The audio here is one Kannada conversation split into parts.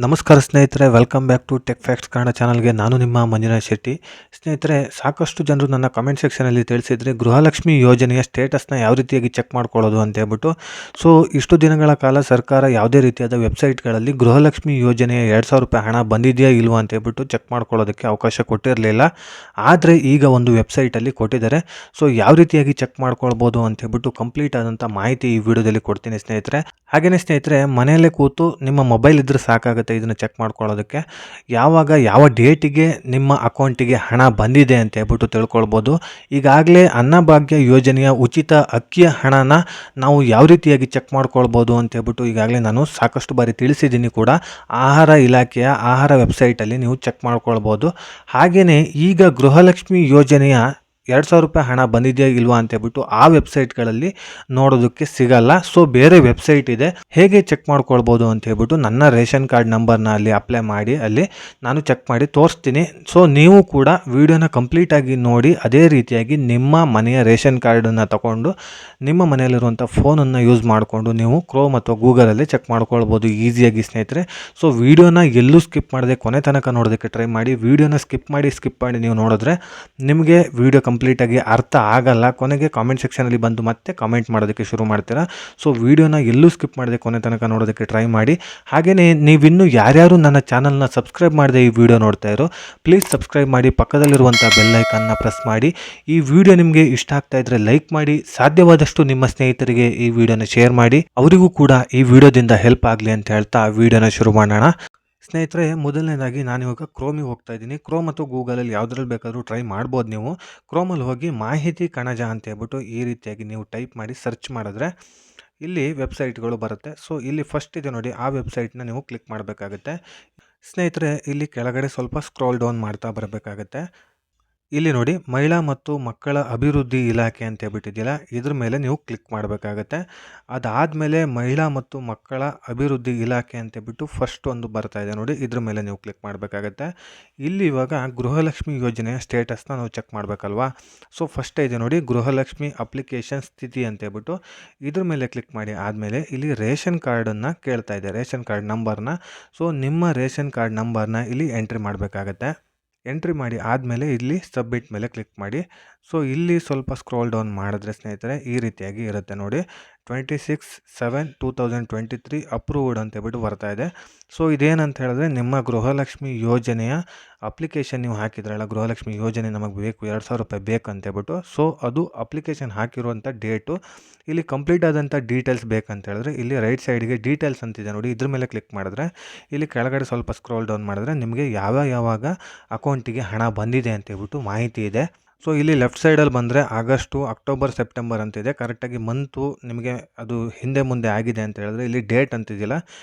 ನಮಸ್ಕಾರ ಸ್ನೇಹಿತರೆ, welcome back to tech facts Kannada ಚಾನಲ್ಗೆ. ನಾನು ನಿಮ್ಮ ಮಂಜುನಾಥ್ ಶೆಟ್ಟಿ. ಸ್ನೇಹಿತರೆ, ಸಾಕಷ್ಟು ಜನರು ನನ್ನ ಕಮೆಂಟ್ ಸೆಕ್ಷನಲ್ಲಿ ತಿಳಿಸಿದರೆ ಗೃಹಲಕ್ಷ್ಮಿ ಯೋಜನೆಯ ಸ್ಟೇಟಸ್ನ ಯಾವ ರೀತಿಯಾಗಿ ಚೆಕ್ ಮಾಡ್ಕೊಳ್ಳೋದು ಅಂತ ಹೇಳ್ಬಿಟ್ಟು. ಸೊ ಇಷ್ಟು ದಿನಗಳ ಕಾಲ ಸರ್ಕಾರ ಯಾವುದೇ ರೀತಿಯಾದ ವೆಬ್ಸೈಟ್ಗಳಲ್ಲಿ ಗೃಹಲಕ್ಷ್ಮಿ ಯೋಜನೆಯ 2,000 ರೂಪಾಯಿ ಹಣ ಬಂದಿದೆಯಾ ಇಲ್ವಾ ಅಂತ ಹೇಳ್ಬಿಟ್ಟು ಚೆಕ್ ಮಾಡ್ಕೊಳ್ಳೋದಕ್ಕೆ ಅವಕಾಶ ಕೊಟ್ಟಿರಲಿಲ್ಲ. ಆದರೆ ಈಗ ಒಂದು ವೆಬ್ಸೈಟಲ್ಲಿ ಕೊಟ್ಟಿದ್ದಾರೆ. ಸೊ ಯಾವ ರೀತಿಯಾಗಿ ಚೆಕ್ ಮಾಡ್ಕೊಳ್ಬೋದು ಅಂತ ಹೇಳ್ಬಿಟ್ಟು ಕಂಪ್ಲೀಟ್ ಆದಂಥ ಮಾಹಿತಿ ಈ ವಿಡಿಯೋದಲ್ಲಿ ಕೊಡ್ತೀನಿ ಸ್ನೇಹಿತರೆ. ಹಾಗೆಯೇ ಸ್ನೇಹಿತರೆ, ಮನೆಯಲ್ಲೇ ಕೂತು ನಿಮ್ಮ ಮೊಬೈಲ್ ಇದ್ದರೆ ಸಾಕಾಗುತ್ತೆ ಇದನ್ನು ಚೆಕ್ ಮಾಡ್ಕೊಳ್ಳೋದಕ್ಕೆ. ಯಾವ ಡೇಟಿಗೆ ನಿಮ್ಮ ಅಕೌಂಟಿಗೆ ಹಣ ಬಂದಿದೆ ಅಂತ ಹೇಳ್ಬಿಟ್ಟು ತಿಳ್ಕೊಳ್ಬೋದು. ಈಗಾಗಲೇ ಅನ್ನಭಾಗ್ಯ ಯೋಜನೆಯ ಉಚಿತ ಅಕ್ಕಿಯ ಹಣನ ನಾವು ಯಾವ ರೀತಿಯಾಗಿ ಚೆಕ್ ಮಾಡ್ಕೊಳ್ಬೋದು ಅಂತ ಹೇಳ್ಬಿಟ್ಟು ಈಗಾಗಲೇ ನಾನು ಸಾಕಷ್ಟು ಬಾರಿ ತಿಳಿಸಿದ್ದೀನಿ ಕೂಡ. ಆಹಾರ ಇಲಾಖೆಯ ಆಹಾರ ವೆಬ್ಸೈಟಲ್ಲಿ ನೀವು ಚೆಕ್ ಮಾಡ್ಕೊಳ್ಬೋದು. ಹಾಗೆಯೇ ಈಗ ಗೃಹಲಕ್ಷ್ಮಿ ಯೋಜನೆಯ 2,000 ರೂಪಾಯಿ ಹಣ ಬಂದಿದೆಯಾ ಇಲ್ವಾ ಅಂತ ಹೇಳ್ಬಿಟ್ಟು ಆ ವೆಬ್ಸೈಟ್ಗಳಲ್ಲಿ ನೋಡೋದಕ್ಕೆ ಸಿಗಲ್ಲ. ಸೊ ಬೇರೆ ವೆಬ್ಸೈಟ್ ಇದೆ, ಹೇಗೆ ಚೆಕ್ ಮಾಡ್ಕೊಳ್ಬೋದು ಅಂತ ಹೇಳ್ಬಿಟ್ಟು ನನ್ನ ರೇಷನ್ ಕಾರ್ಡ್ ನಂಬರ್ನ ಅಲ್ಲಿ ಅಪ್ಲೈ ಮಾಡಿ ಅಲ್ಲಿ ನಾನು ಚೆಕ್ ಮಾಡಿ ತೋರಿಸ್ತೀನಿ. ಸೊ ನೀವು ಕೂಡ ವಿಡಿಯೋನ ಕಂಪ್ಲೀಟಾಗಿ ನೋಡಿ ಅದೇ ರೀತಿಯಾಗಿ ನಿಮ್ಮ ಮನೆಯ ರೇಷನ್ ಕಾರ್ಡನ್ನು ತಗೊಂಡು ನಿಮ್ಮ ಮನೆಯಲ್ಲಿರುವಂಥ ಫೋನನ್ನು ಯೂಸ್ ಮಾಡಿಕೊಂಡು ನೀವು ಕ್ರೋಮ್ ಅಥವಾ ಗೂಗಲಲ್ಲಿ ಚೆಕ್ ಮಾಡ್ಕೊಳ್ಬೋದು ಈಸಿಯಾಗಿ ಸ್ನೇಹಿತರೆ. ಸೊ ವಿಡಿಯೋನ ಎಲ್ಲೂ ಸ್ಕಿಪ್ ಮಾಡದೆ ಕೊನೆ ತನಕ ನೋಡೋದಕ್ಕೆ ಟ್ರೈ ಮಾಡಿ. ವಿಡಿಯೋನ ಸ್ಕಿಪ್ ಮಾಡಿ ನೀವು ನೋಡಿದ್ರೆ ನಿಮಗೆ ವಿಡಿಯೋ ಕಂಪ್ಲೀಟಾಗಿ ಅರ್ಥ ಆಗಲ್ಲ. ಕೊನೆಗೆ ಕಾಮೆಂಟ್ ಸೆಕ್ಷನಲ್ಲಿ ಬಂದು ಮತ್ತೆ ಕಾಮೆಂಟ್ ಮಾಡೋದಕ್ಕೆ ಶುರು ಮಾಡ್ತೀರಾ. ಸೊ ವಿಡಿಯೋನ ಎಲ್ಲೂ ಸ್ಕಿಪ್ ಮಾಡದೆ ಕೊನೆ ತನಕ ನೋಡೋದಕ್ಕೆ ಟ್ರೈ ಮಾಡಿ. ಹಾಗೆಯೇ ನೀವಿನ್ನೂ ಯಾರ್ಯಾರು ನನ್ನ ಚಾನಲ್ನ ಸಬ್ಸ್ಕ್ರೈಬ್ ಮಾಡದೆ ಈ ವಿಡಿಯೋ ನೋಡ್ತಾ ಇರೋ ಪ್ಲೀಸ್ ಸಬ್ಸ್ಕ್ರೈಬ್ ಮಾಡಿ, ಪಕ್ಕದಲ್ಲಿರುವಂಥ ಬೆಲ್ ಐಕನ್ನ ಪ್ರೆಸ್ ಮಾಡಿ. ಈ ವಿಡಿಯೋ ನಿಮಗೆ ಇಷ್ಟ ಆಗ್ತಾ ಇದ್ದರೆ ಲೈಕ್ ಮಾಡಿ, ಸಾಧ್ಯವಾದಷ್ಟು ನಿಮ್ಮ ಸ್ನೇಹಿತರಿಗೆ ಈ ವಿಡಿಯೋನ ಶೇರ್ ಮಾಡಿ, ಅವರಿಗೂ ಕೂಡ ಈ ವಿಡಿಯೋದಿಂದ ಹೆಲ್ಪ್ ಆಗಲಿ ಅಂತ ಹೇಳ್ತಾ ವಿಡಿಯೋನ ಶುರು ಮಾಡೋಣ. ಸ್ನೇಹಿತರೆ, ಮೊದಲನೇದಾಗಿ ನಾನಿವಾಗ ಕ್ರೋಮಿಗೆ ಹೋಗ್ತಾ ಇದ್ದೀನಿ. ಕ್ರೋಮ್ ಮತ್ತು ಗೂಗಲಲ್ಲಿ ಯಾವುದ್ರಲ್ಲಿ ಬೇಕಾದರೂ ಟ್ರೈ ಮಾಡ್ಬೋದು ನೀವು. ಕ್ರೋಮಲ್ಲಿ ಹೋಗಿ ಮಾಹಿತಿ ಕಣಜ ಅಂತ ಹೇಳ್ಬಿಟ್ಟು ಈ ರೀತಿಯಾಗಿ ನೀವು ಟೈಪ್ ಮಾಡಿ ಸರ್ಚ್ ಮಾಡಿದ್ರೆ ಇಲ್ಲಿ ವೆಬ್ಸೈಟ್ಗಳು ಬರುತ್ತೆ. ಸೊ ಇಲ್ಲಿ ಫಸ್ಟ್ ಇದೆ ನೋಡಿ, ಆ ವೆಬ್ಸೈಟ್ನ ನೀವು ಕ್ಲಿಕ್ ಮಾಡಬೇಕಾಗುತ್ತೆ. ಸ್ನೇಹಿತರೆ, ಇಲ್ಲಿ ಕೆಳಗಡೆ ಸ್ವಲ್ಪ ಸ್ಕ್ರೋಲ್ ಡೌನ್ ಮಾಡ್ತಾ ಬರಬೇಕಾಗುತ್ತೆ. ಇಲ್ಲಿ ನೋಡಿ, ಮಹಿಳಾ ಮತ್ತು ಮಕ್ಕಳ ಅಭಿವೃದ್ಧಿ ಇಲಾಖೆ ಅಂತ ಹೇಳ್ಬಿಟ್ಟಿದೆಯಲ್ಲ, ಇದ್ರ ಮೇಲೆ ನೀವು ಕ್ಲಿಕ್ ಮಾಡಬೇಕಾಗತ್ತೆ. ಅದಾದಮೇಲೆ ಮಹಿಳಾ ಮತ್ತು ಮಕ್ಕಳ ಅಭಿವೃದ್ಧಿ ಇಲಾಖೆ ಅಂತ ಹೇಳ್ಬಿಟ್ಟು ಫಸ್ಟ್ ಒಂದು ಬರ್ತಾ ಇದೆ ನೋಡಿ, ಇದ್ರ ಮೇಲೆ ನೀವು ಕ್ಲಿಕ್ ಮಾಡಬೇಕಾಗತ್ತೆ. ಇಲ್ಲಿ ಇವಾಗ ಗೃಹಲಕ್ಷ್ಮಿ ಯೋಜನೆಯ ಸ್ಟೇಟಸ್ನ ನಾವು ಚೆಕ್ ಮಾಡಬೇಕಲ್ವಾ. ಸೊ ಫಸ್ಟ್ ಇದೆ ನೋಡಿ, ಗೃಹಲಕ್ಷ್ಮಿ ಅಪ್ಲಿಕೇಶನ್ ಸ್ಥಿತಿ ಅಂತ ಹೇಳ್ಬಿಟ್ಟು ಇದ್ರ ಮೇಲೆ ಕ್ಲಿಕ್ ಮಾಡಿ. ಆದಮೇಲೆ ಇಲ್ಲಿ ರೇಷನ್ ಕಾರ್ಡನ್ನು ಕೇಳ್ತಾ ಇದೆ, ರೇಷನ್ ಕಾರ್ಡ್ ನಂಬರ್ನ. ಸೊ ನಿಮ್ಮ ರೇಷನ್ ಕಾರ್ಡ್ ನಂಬರ್ನ ಇಲ್ಲಿ ಎಂಟ್ರಿ ಮಾಡಬೇಕಾಗತ್ತೆ. ಎಂಟ್ರಿ ಮಾಡಿ ಆದಮೇಲೆ ಇಲ್ಲಿ ಸಬ್ಮಿಟ್ ಮೇಲೆ ಕ್ಲಿಕ್ ಮಾಡಿ. ಸೊ ಇಲ್ಲಿ ಸ್ವಲ್ಪ ಸ್ಕ್ರೋಲ್ ಡೌನ್ ಮಾಡಿದ್ರೆ ಸ್ನೇಹಿತರೆ ಈ ರೀತಿಯಾಗಿ ಇರುತ್ತೆ ನೋಡಿ, 26/7/2023 ಅಪ್ರೂವ್ಡ್ ಅಂತ ಹೇಳ್ಬಿಟ್ಟು ಬರ್ತಾ ಇದೆ. ಸೊ ಇದೇನಂತ ಹೇಳಿದ್ರೆ ನಿಮ್ಮ ಗೃಹಲಕ್ಷ್ಮಿ ಯೋಜನೆಯ ಅಪ್ಲಿಕೇಶನ್ ನೀವು ಹಾಕಿದ್ರಲ್ಲ, ಗೃಹಲಕ್ಷ್ಮಿ ಯೋಜನೆ ನಮಗೆ ಬೇಕು 2,000 ರೂಪಾಯಿ ಬೇಕಂತ ಹೇಳ್ಬಿಟ್ಟು. ಸೊ ಅದು ಅಪ್ಲಿಕೇಶನ್ ಹಾಕಿರುವಂಥ ಡೇಟು. ಇಲ್ಲಿ ಕಂಪ್ಲೀಟ್ ಆದಂಥ ಡೀಟೇಲ್ಸ್ ಬೇಕಂತ ಹೇಳಿದ್ರೆ ಇಲ್ಲಿ ರೈಟ್ ಸೈಡ್ಗೆ ಡೀಟೇಲ್ಸ್ ಅಂತಿದೆ ನೋಡಿ, ಇದ್ರ ಮೇಲೆ ಕ್ಲಿಕ್ ಮಾಡಿದ್ರೆ ಇಲ್ಲಿ ಕೆಳಗಡೆ ಸ್ವಲ್ಪ ಸ್ಕ್ರೋಲ್ ಡೌನ್ ಮಾಡಿದ್ರೆ ನಿಮಗೆ ಯಾವಾಗ ಅಕೌಂಟಿಗೆ ಹಣ ಬಂದಿದೆ ಅಂತ ಹೇಳ್ಬಿಟ್ಟು ಮಾಹಿತಿ ಇದೆ. ಸೊ ಇಲ್ಲಿ ಲೆಫ್ಟ್ ಸೈಡಲ್ಲಿ ಬಂದರೆ ಆಗಸ್ಟು, ಅಕ್ಟೋಬರ್, ಸೆಪ್ಟೆಂಬರ್ ಅಂತಿದೆ. ಕರೆಕ್ಟಾಗಿ ಮಂತು ನಿಮಗೆ ಅದು ಹಿಂದೆ ಮುಂದೆ ಆಗಿದೆ ಅಂತ ಹೇಳಿದ್ರೆ ಇಲ್ಲಿ ಡೇಟ್ ಅಂತಿದೆಯಲ್ಲ,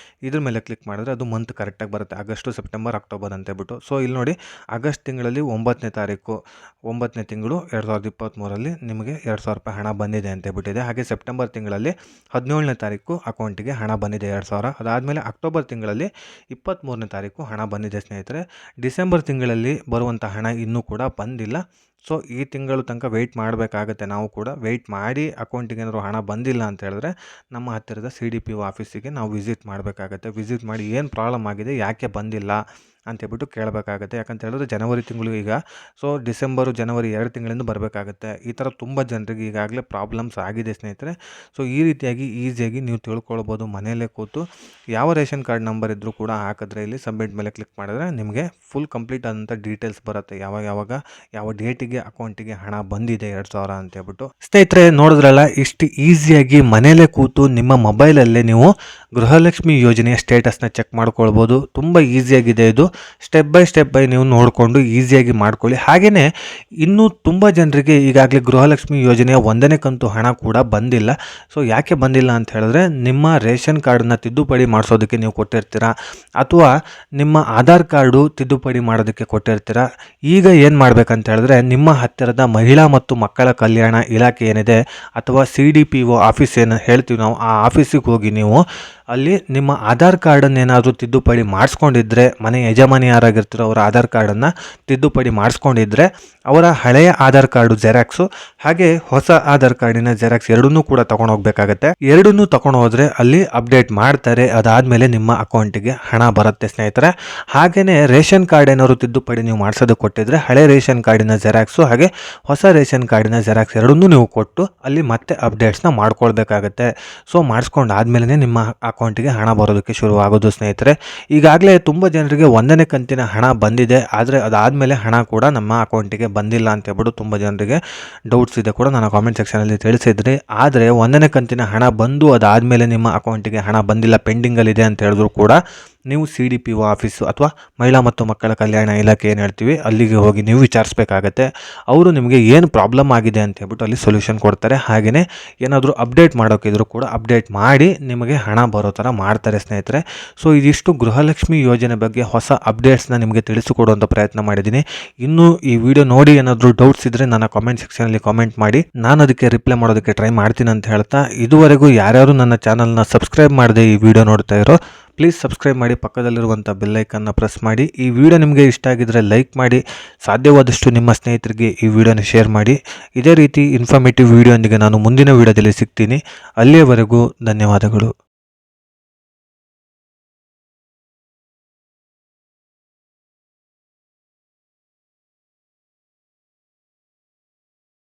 ಇದ್ರ ಮೇಲೆ ಕ್ಲಿಕ್ ಮಾಡಿದ್ರೆ ಅದು ಮಂತ್ ಕರೆಕ್ಟಾಗಿ ಬರುತ್ತೆ, ಆಗಸ್ಟು, ಸೆಪ್ಟೆಂಬರ್, ಅಕ್ಟೋಬರ್ ಅಂತ ಹೇಳ್ಬಿಟ್ಟು. ಸೊ ಇಲ್ಲಿ ನೋಡಿ, ಆಗಸ್ಟ್ ತಿಂಗಳಲ್ಲಿ 9ನೇ ತಾರೀಕು 9ನೇ ತಿಂಗಳು 2023ರಲ್ಲಿ ನಿಮಗೆ 2,000 ರೂಪಾಯಿ ಹಣ ಬಂದಿದೆ ಅಂತ ಹೇಳ್ಬಿಟ್ಟಿದೆ. ಹಾಗೆ ಸೆಪ್ಟೆಂಬರ್ ತಿಂಗಳಲ್ಲಿ 17ನೇ ತಾರೀಕು ಅಕೌಂಟಿಗೆ ಹಣ ಬಂದಿದೆ 2,000. ಅದಾದಮೇಲೆ ಅಕ್ಟೋಬರ್ ತಿಂಗಳಲ್ಲಿ 23ನೇ ತಾರೀಕು ಹಣ ಬಂದಿದೆ ಸ್ನೇಹಿತರೆ. ಡಿಸೆಂಬರ್ ತಿಂಗಳಲ್ಲಿ ಬರುವಂಥ ಹಣ ಇನ್ನೂ ಕೂಡ ಬಂದಿಲ್ಲ. ಸೊ ಈ ತಿಂಗಳು ತನಕ ವೆಯ್ಟ್ ಮಾಡಬೇಕಾಗತ್ತೆ. ನಾವು ಕೂಡ ವೆಯ್ಟ್ ಮಾಡಿ ಅಕೌಂಟಿಗೆ ಏನಾದರೂ ಹಣ ಬಂದಿಲ್ಲ ಅಂತ ಹೇಳಿದ್ರೆ ನಮ್ಮ ಹತ್ತಿರದ CDPO ಆಫೀಸಿಗೆ ನಾವು ವಿಸಿಟ್ ಮಾಡಬೇಕಾಗತ್ತೆ. ವಿಸಿಟ್ ಮಾಡಿ ಏನು ಪ್ರಾಬ್ಲಮ್ ಆಗಿದೆ, ಯಾಕೆ ಬಂದಿಲ್ಲ ಅಂತೇಳ್ಬಿಟ್ಟು ಕೇಳಬೇಕಾಗತ್ತೆ. ಯಾಕಂತ ಹೇಳಿದ್ರೆ ಜನವರಿ ತಿಂಗಳು ಈಗ, ಸೊ ಡಿಸೆಂಬರು, ಜನವರಿ 2 ತಿಂಗಳಿಂದ ಬರಬೇಕಾಗತ್ತೆ. ಈ ಥರ ತುಂಬ ಜನರಿಗೆ ಈಗಾಗಲೇ ಪ್ರಾಬ್ಲಮ್ಸ್ ಆಗಿದೆ ಸ್ನೇಹಿತರೆ. ಸೊ ಈ ರೀತಿಯಾಗಿ ಈಸಿಯಾಗಿ ನೀವು ತಿಳ್ಕೊಳ್ಬೋದು ಮನೆಯಲ್ಲೇ ಕೂತು. ಯಾವ ರೇಷನ್ ಕಾರ್ಡ್ ನಂಬರ್ ಇದ್ದರೂ ಕೂಡ ಹಾಕಿದ್ರೆ ಇಲ್ಲಿ ಸಬ್ಮಿಟ್ ಮೇಲೆ ಕ್ಲಿಕ್ ಮಾಡಿದ್ರೆ ನಿಮಗೆ ಫುಲ್ ಕಂಪ್ಲೀಟ್ ಆದಂಥ ಡೀಟೇಲ್ಸ್ ಬರುತ್ತೆ, ಯಾವ ಡೇಟಿಗೆ ಅಕೌಂಟಿಗೆ ಹಣ ಬಂದಿದೆ 2,000 ಅಂತ ಹೇಳ್ಬಿಟ್ಟು. ಸ್ನೇಹಿತರೆ, ನೋಡಿದ್ರಲ್ಲ, ಇಷ್ಟು ಈಸಿಯಾಗಿ ಮನೆಯಲ್ಲೇ ಕೂತು ನಿಮ್ಮ ಮೊಬೈಲಲ್ಲೇ ನೀವು ಗೃಹಲಕ್ಷ್ಮಿ ಯೋಜನೆಯ ಸ್ಟೇಟಸ್ನ ಚೆಕ್ ಮಾಡ್ಕೊಳ್ಬೋದು. ತುಂಬ ಈಸಿಯಾಗಿದೆ ಇದು. ಸ್ಟೆಪ್ ಬೈ ನೀವು ನೋಡಿಕೊಂಡು ಈಸಿಯಾಗಿ ಮಾಡ್ಕೊಳ್ಳಿ. ಹಾಗೆಯೇ ಇನ್ನೂ ತುಂಬ ಜನರಿಗೆ ಈಗಾಗಲೇ ಗೃಹಲಕ್ಷ್ಮಿ ಯೋಜನೆಯ 1ನೇ ಕಂತು ಹಣ ಕೂಡ ಬಂದಿಲ್ಲ. ಸೊ ಯಾಕೆ ಬಂದಿಲ್ಲ ಅಂತ ಹೇಳಿದ್ರೆ ನಿಮ್ಮ ರೇಷನ್ ಕಾರ್ಡನ್ನ ತಿದ್ದುಪಡಿ ಮಾಡಿಸೋದಕ್ಕೆ ನೀವು ಕೊಟ್ಟಿರ್ತೀರಾ, ಅಥವಾ ನಿಮ್ಮ ಆಧಾರ್ ಕಾರ್ಡು ತಿದ್ದುಪಡಿ ಮಾಡೋದಕ್ಕೆ ಕೊಟ್ಟಿರ್ತೀರಾ. ಈಗ ಏನು ಮಾಡಬೇಕಂತ ಹೇಳಿದ್ರೆ ನಿಮ್ಮ ಹತ್ತಿರದ ಮಹಿಳಾ ಮತ್ತು ಮಕ್ಕಳ ಕಲ್ಯಾಣ ಇಲಾಖೆ ಏನಿದೆ ಅಥವಾ CDPO ಆಫೀಸ್ ಏನು ಹೇಳ್ತೀವಿ ನಾವು, ಆ ಆಫೀಸಿಗೆ ಹೋಗಿ ನೀವು ಅಲ್ಲಿ ನಿಮ್ಮ ಆಧಾರ್ ಕಾರ್ಡನ್ನು ಏನಾದರೂ ತಿದ್ದುಪಡಿ ಮಾಡಿಸ್ಕೊಂಡಿದ್ರೆ, ಮನೆ ಯಜಮಾನಿ ಯಾರಾಗಿರ್ತಾರೋ ಅವರ ಆಧಾರ್ ಕಾರ್ಡನ್ನು ತಿದ್ದುಪಡಿ ಮಾಡಿಸ್ಕೊಂಡಿದ್ರೆ ಅವರ ಹಳೆಯ ಆಧಾರ್ ಕಾರ್ಡು ಜೆರಾಕ್ಸು ಹಾಗೆ ಹೊಸ ಆಧಾರ್ ಕಾರ್ಡಿನ ಜೆರಾಕ್ಸ್ ಎರಡನ್ನೂ ಕೂಡ ತಗೊಂಡು ಹೋಗ್ಬೇಕಾಗತ್ತೆ. ಎರಡನ್ನೂ ತಗೊಂಡು ಹೋದ್ರೆ ಅಲ್ಲಿ ಅಪ್ಡೇಟ್ ಮಾಡ್ತಾರೆ. ಅದಾದ್ಮೇಲೆ ನಿಮ್ಮ ಅಕೌಂಟಿಗೆ ಹಣ ಬರುತ್ತೆ ಸ್ನೇಹಿತರೆ. ಹಾಗೇನೆ ರೇಷನ್ ಕಾರ್ಡ್ ಏನಾದ್ರು ತಿದ್ದುಪಡಿ ನೀವು ಮಾಡಿಸೋದಕ್ಕೆ ಕೊಟ್ಟಿದ್ರೆ ಹಳೆ ರೇಷನ್ ಕಾರ್ಡಿನ ಜೆರಾಕ್ಸು ಹಾಗೆ ಹೊಸ ರೇಷನ್ ಕಾರ್ಡಿನ ಜೆರಾಕ್ಸ್ ಎರಡನ್ನೂ ನೀವು ಕೊಟ್ಟು ಅಲ್ಲಿ ಮತ್ತೆ ಅಪ್ಡೇಟ್ಸ್ನ ಮಾಡ್ಕೊಳ್ಬೇಕಾಗತ್ತೆ. ಸೊ ಮಾಡಿಸ್ಕೊಂಡಾದ್ಮೇಲೆ ನಿಮ್ಮ ಅಕೌಂಟಿಗೆ ಹಣ ಬರೋದಕ್ಕೆ ಶುರುವಾಗೋದು ಸ್ನೇಹಿತರೆ. ಈಗಾಗಲೇ ತುಂಬ ಜನರಿಗೆ 1ನೇ ಕಂತಿನ ಹಣ ಬಂದಿದೆ, ಆದರೆ ಅದಾದಮೇಲೆ ಹಣ ಕೂಡ ನಮ್ಮ ಅಕೌಂಟಿಗೆ ಬಂದಿಲ್ಲ ಅಂತ ಹೇಳ್ಬಿಟ್ಟು ತುಂಬ ಜನರಿಗೆ ಡೌಟ್ಸ್ ಇದೆ ಕೂಡ ನಾನು ಕಾಮೆಂಟ್ ಸೆಕ್ಷನಲ್ಲಿ ತಿಳಿಸಿದ್ರಿ. ಆದರೆ 1ನೇ ಕಂತಿನ ಹಣ ಬಂದು ಅದಾದಮೇಲೆ ನಿಮ್ಮ ಅಕೌಂಟಿಗೆ ಹಣ ಬಂದಿಲ್ಲ, ಪೆಂಡಿಂಗಲ್ಲಿದೆ ಅಂತ ಹೇಳಿದ್ರು ಕೂಡ ನೀವು CDPO ಆಫೀಸು ಅಥವಾ ಮಹಿಳಾ ಮತ್ತು ಮಕ್ಕಳ ಕಲ್ಯಾಣ ಇಲಾಖೆ ಏನು ಹೇಳ್ತೀವಿ ಅಲ್ಲಿಗೆ ಹೋಗಿ ನೀವು ವಿಚಾರಿಸಬೇಕಾಗತ್ತೆ. ಅವರು ನಿಮಗೆ ಏನು ಪ್ರಾಬ್ಲಮ್ ಆಗಿದೆ ಅಂತ ಹೇಳ್ಬಿಟ್ಟು ಅಲ್ಲಿ ಸೊಲ್ಯೂಷನ್ ಕೊಡ್ತಾರೆ. ಹಾಗೆಯೇ ಏನಾದರೂ ಅಪ್ಡೇಟ್ ಮಾಡೋಕ್ಕಿದ್ರು ಕೂಡ ಅಪ್ಡೇಟ್ ಮಾಡಿ ನಿಮಗೆ ಹಣ ಬರೋ ಥರ ಮಾಡ್ತಾರೆ ಸ್ನೇಹಿತರೆ. ಸೊ ಇದಿಷ್ಟು ಗೃಹಲಕ್ಷ್ಮಿ ಯೋಜನೆ ಬಗ್ಗೆ ಹೊಸ ಅಪ್ಡೇಟ್ಸ್ನ ನಿಮಗೆ ತಿಳಿಸಿಕೊಡುವಂಥ ಪ್ರಯತ್ನ ಮಾಡಿದ್ದೀನಿ. ಇನ್ನು ಈ ವಿಡಿಯೋ ನೋಡಿ ಏನಾದರೂ ಡೌಟ್ಸ್ ಇದ್ದರೆ ನನ್ನ ಕಾಮೆಂಟ್ ಸೆಕ್ಷನಲ್ಲಿ ಕಾಮೆಂಟ್ ಮಾಡಿ, ನಾನು ಅದಕ್ಕೆ ರಿಪ್ಲೈ ಮಾಡೋದಕ್ಕೆ ಟ್ರೈ ಮಾಡ್ತೀನಿ ಅಂತ ಹೇಳ್ತಾ, ಇದುವರೆಗೂ ಯಾರ್ಯಾರು ನನ್ನ ಚಾನಲ್ನ ಸಬ್ಸ್ಕ್ರೈಬ್ ಮಾಡದೆ ಈ ವಿಡಿಯೋ ನೋಡ್ತಾ ಇರೋ ಪ್ಲೀಸ್ ಸಬ್ಸ್ಕ್ರೈಬ್ ಮಾಡಿ, ಪಕ್ಕದಲ್ಲಿರುವಂಥ ಬೆಲ್ಲೈಕನ್ನ ಪ್ರೆಸ್ ಮಾಡಿ. ಈ ವಿಡಿಯೋ ನಿಮಗೆ ಇಷ್ಟ ಆಗಿದ್ದರೆ ಲೈಕ್ ಮಾಡಿ, ಸಾಧ್ಯವಾದಷ್ಟು ನಿಮ್ಮ ಸ್ನೇಹಿತರಿಗೆ ಈ ವಿಡಿಯೋನ ಶೇರ್ ಮಾಡಿ. ಇದೇ ರೀತಿ ಇನ್ಫಾರ್ಮೇಟಿವ್ ವಿಡಿಯೋ ಒಂದಿಗೆ ನಾನು ಮುಂದಿನ ವಿಡಿಯೋದಲ್ಲಿ ಸಿಗ್ತೀನಿ. ಅಲ್ಲಿಯವರೆಗೂ ಧನ್ಯವಾದಗಳು.